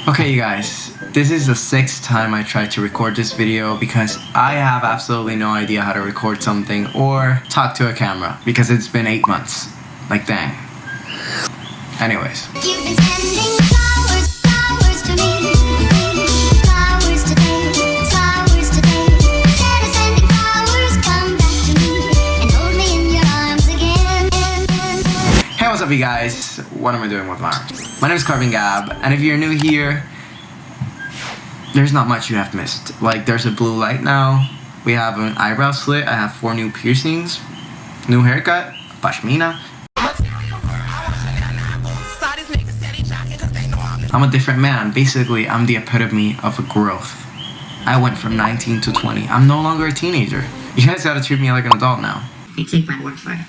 Okay, you guys, this is the 6th time I tried to record this video because I have absolutely no idea how to record something or talk to a camera because it's been 8 months. Like, dang. Anyways. You've been sending flowers to me. Flowers today, flowers today. Instead of sending flowers, come back to me and hold me in your arms again. Hey, what's up, you guys? What am I doing with my arms? My name is Karbin Gab, and if you're new here, there's not much you have missed. Like, there's a blue light now. We have an eyebrow slit. I have 4 new piercings, new haircut, pashmina. I'm a different man. Basically, I'm the epitome of a growth. I went from 19 to 20. I'm no longer a teenager. You guys gotta treat me like an adult now. You take my word for it.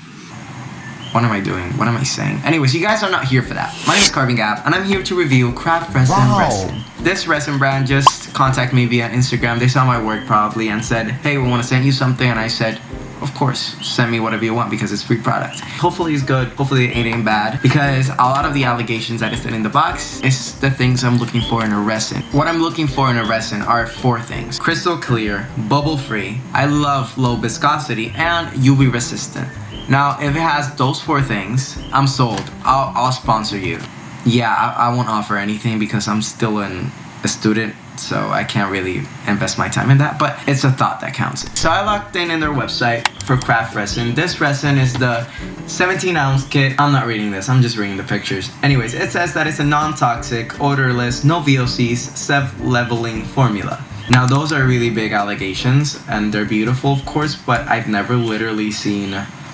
What am I doing? What am I saying? Anyways, you guys are not here for that. My name is Karbin Gab, and I'm here to review Craft Resin Resin. This resin brand just contacted me via Instagram. They saw my work probably and said, hey, we want to send you something. And I said, of course, send me whatever you want because it's free product. Hopefully it's good. Hopefully it ain't bad because a lot of the allegations that is in the box is the things I'm looking for in a resin. What I'm looking for in a resin are 4 things. Crystal clear, bubble free, I love low viscosity, and UV resistant. Now, if it has those 4 things, I'm sold. I'll sponsor you. Yeah, I won't offer anything because I'm still a student, so I can't really invest my time in that, but it's a thought that counts. So I logged in their website for Craft Resin. This resin is the 17-ounce kit. I'm not reading this, I'm just reading the pictures. Anyways, it says that it's a non-toxic, odorless, no VOCs, self-leveling formula. Now, those are really big allegations, and they're beautiful, of course, but I've never literally seen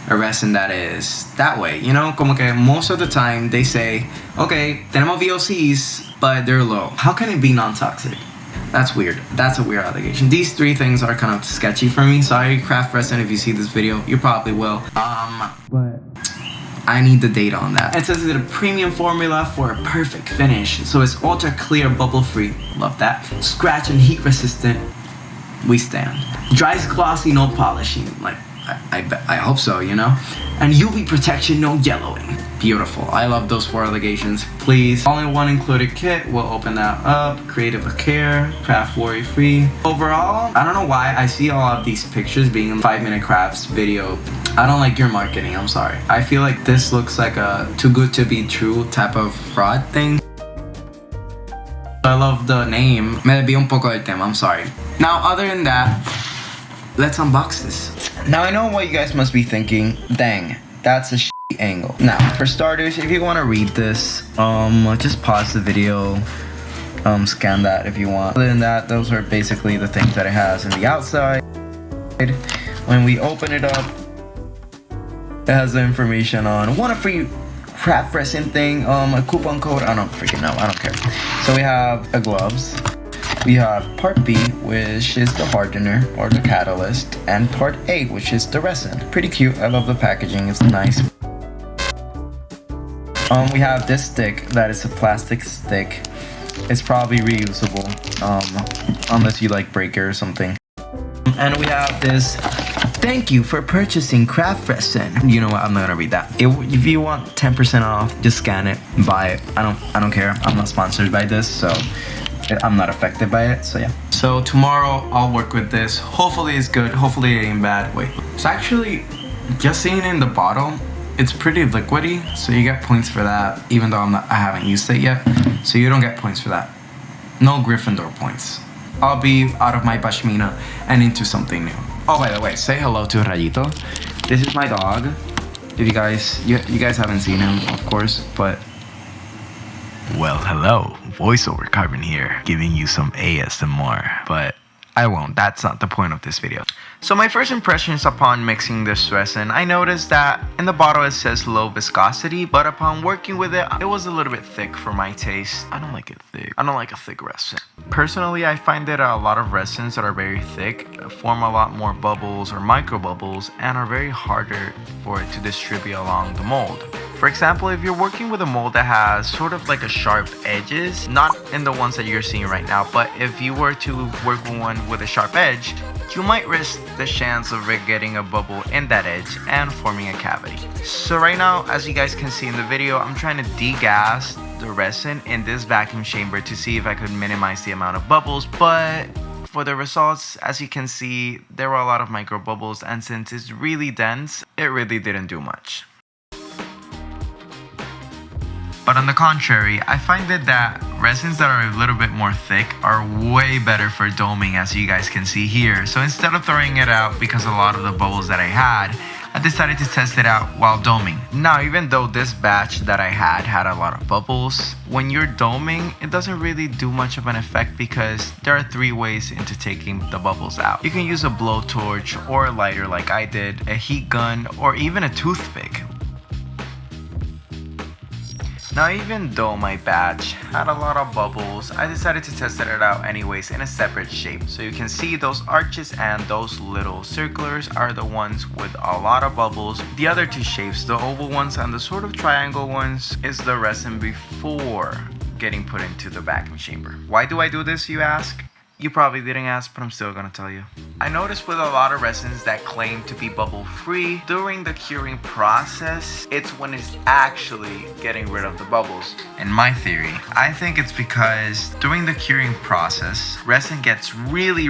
a resin that is that way, you know, como que most of the time they say, okay, tenemos VOCs, but they're low. How can it be non-toxic? That's weird. That's a weird allegation. These 3 things are kind of sketchy for me. Sorry, Craft Resin, if you see this video, you probably will. But I need the data on that. It says it's a premium formula for a perfect finish. So it's ultra clear, bubble free. Love that. Scratch and heat resistant. We stand. Dries glossy, no polishing. Like, I hope so, you know? And UV protection, no yellowing. Beautiful. I love those 4 allegations. Please. All-in-one included kit. We'll open that up. Creative with care. Craft worry free. Overall, I don't know why I see all of these pictures being in 5-minute crafts video. I don't like your marketing. I'm sorry. I feel like this looks like a too good to be true type of fraud thing. I love the name. Me desvío un poco del tema. I'm sorry. Now, other than that, let's unbox this. Now, I know what you guys must be thinking. Dang, that's a shitty angle. Now, for starters, if you want to read this, just pause the video, scan that if you want. Other than that, those are basically the things that it has on the outside. When we open it up, it has the information on one free Craft Resin thing, a coupon code. I don't freaking know. I don't care. So we have the gloves. We have part B, which is the hardener or the catalyst, and part A, which is the resin. Pretty cute. I love the packaging. It's nice. We have this stick that is a plastic stick. It's probably reusable, unless you like break it or something. And we have this. Thank you for purchasing Craft Resin. You know what? I'm not gonna read that. If you want 10% off, just scan it, buy it. I don't care. I'm not sponsored by this, so I'm not affected by it, so yeah. So tomorrow I'll work with this. Hopefully it's good. Hopefully it ain't bad. Wait. So actually, just seeing in the bottle, it's pretty liquidy, so you get points for that. Even though I haven't used it yet, so you don't get points for that. No Gryffindor points. I'll be out of my pashmina and into something new. Oh, by the way, say hello to Rayito. This is my dog. If you guys haven't seen him, of course, but. Well, hello, voiceover Karbin here, giving you some ASMR, but I won't, that's not the point of this video. So my first impressions upon mixing this resin, I noticed that in the bottle it says low viscosity, but upon working with it, it was a little bit thick for my taste. I don't like it thick. I don't like a thick resin. Personally, I find that a lot of resins that are very thick form a lot more bubbles or micro bubbles and are very harder for it to distribute along the mold. For example, if you're working with a mold that has sort of like a sharp edges, not in the ones that you're seeing right now, but if you were to work with one with a sharp edge, you might risk the chance of it getting a bubble in that edge and forming a cavity. So right now, as you guys can see in the video, I'm trying to degas the resin in this vacuum chamber to see if I could minimize the amount of bubbles, but for the results, as you can see, there were a lot of micro bubbles, and since it's really dense, it really didn't do much. But on the contrary, I find that resins that are a little bit more thick are way better for doming, as you guys can see here. So instead of throwing it out because a lot of the bubbles that I had, I decided to test it out while doming. Now, even though this batch that I had a lot of bubbles, when you're doming, it doesn't really do much of an effect because there are 3 ways into taking the bubbles out. You can use a blowtorch or a lighter like I did, a heat gun, or even a toothpick. Now, even though my batch had a lot of bubbles, I decided to test it out anyways in a separate shape. So you can see those arches and those little circulars are the ones with a lot of bubbles. The other 2 shapes, the oval ones and the sort of triangle ones, is the resin before getting put into the vacuum chamber. Why do I do this, you ask? You probably didn't ask, but I'm still gonna tell you. I noticed with a lot of resins that claim to be bubble free, during the curing process, it's when it's actually getting rid of the bubbles. In my theory, I think it's because during the curing process, resin gets really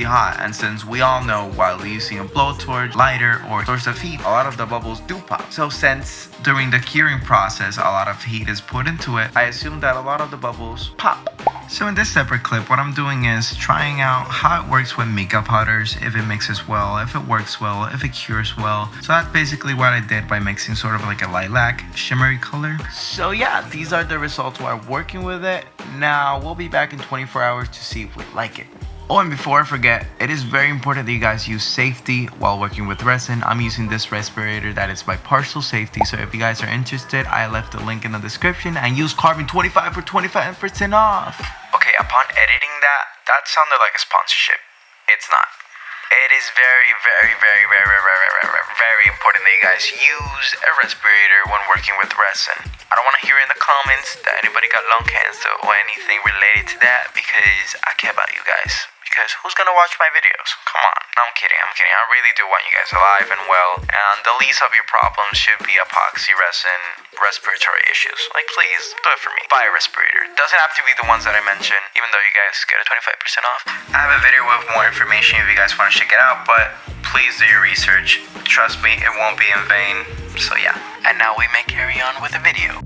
hot, and since we all know while using a blowtorch, lighter, or source of heat, a lot of the bubbles do pop. So since during the curing process, a lot of heat is put into it, I assume that a lot of the bubbles pop. So in this separate clip, what I'm doing is trying out how it works with makeup powders, if it mixes well, if it works well, if it cures well. So that's basically what I did by mixing sort of like a lilac shimmery color. So yeah, these are the results while working with it. Now we'll be back in 24 hours to see if we like it. Oh, and before I forget, it is very important that you guys use safety while working with resin. I'm using this respirator that is by Parcil Safety, so if you guys are interested, I left a link in the description, and use Karbin25 for 25% off. Okay, upon editing that sounded like a sponsorship. It's not. It is very important that you guys use a respirator when working with resin. I don't want to hear in the comments that anybody got lung cancer or anything related to that, because I care about you guys. Because who's gonna watch my videos? Come on. No, I'm kidding. I really do want you guys alive and well. And the least of your problems should be epoxy resin respiratory issues. Like, please, do it for me. Buy a respirator. Doesn't have to be the ones that I mentioned, even though you guys get a 25% off. I have a video with more information if you guys want to check it out, but please do your research. Trust me, it won't be in vain. So yeah. And now we may carry on with the video.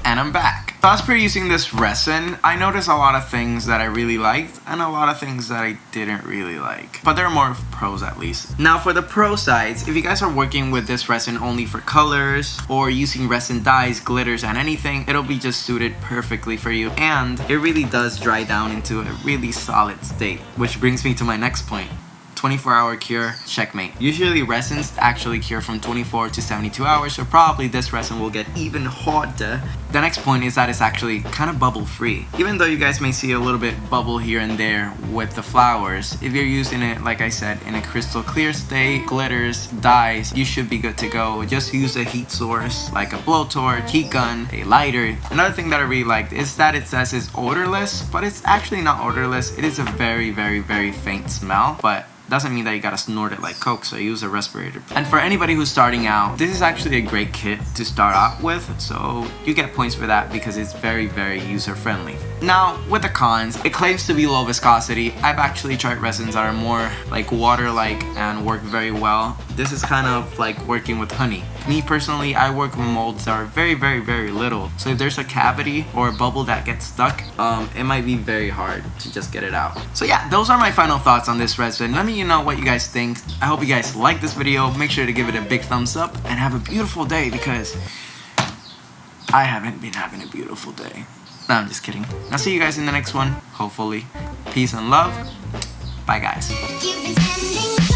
And I'm back. So as per using this resin, I noticed a lot of things that I really liked and a lot of things that I didn't really like. But there are more pros at least. Now for the pro sides, if you guys are working with this resin only for colors or using resin dyes, glitters, and anything, it'll be just suited perfectly for you. And it really does dry down into a really solid state. Which brings me to my next point. 24-hour cure, checkmate. Usually resins actually cure from 24 to 72 hours, so probably this resin will get even hotter. The next point is that it's actually kind of bubble free. Even though you guys may see a little bit bubble here and there with the flowers, if you're using it, like I said, in a crystal clear state, glitters, dyes, you should be good to go. Just use a heat source like a blowtorch, heat gun, a lighter. Another thing that I really liked is that it says it's odorless, but it's actually not odorless. It is a very faint smell, but doesn't mean that you gotta snort it like Coke, so use a respirator. And for anybody who's starting out, this is actually a great kit to start out with, so you get points for that because it's very user friendly. Now, with the cons, it claims to be low viscosity. I've actually tried resins that are more like water-like and work very well. This is kind of like working with honey. Me personally, I work with molds that are very little. So if there's a cavity or a bubble that gets stuck, it might be very hard to just get it out. So yeah, those are my final thoughts on this resin. Let me know what you guys think. I hope you guys like this video. Make sure to give it a big thumbs up and have a beautiful day, because I haven't been having a beautiful day. No, I'm just kidding. I'll see you guys in the next one, hopefully. Peace and love. Bye, guys. You've been spending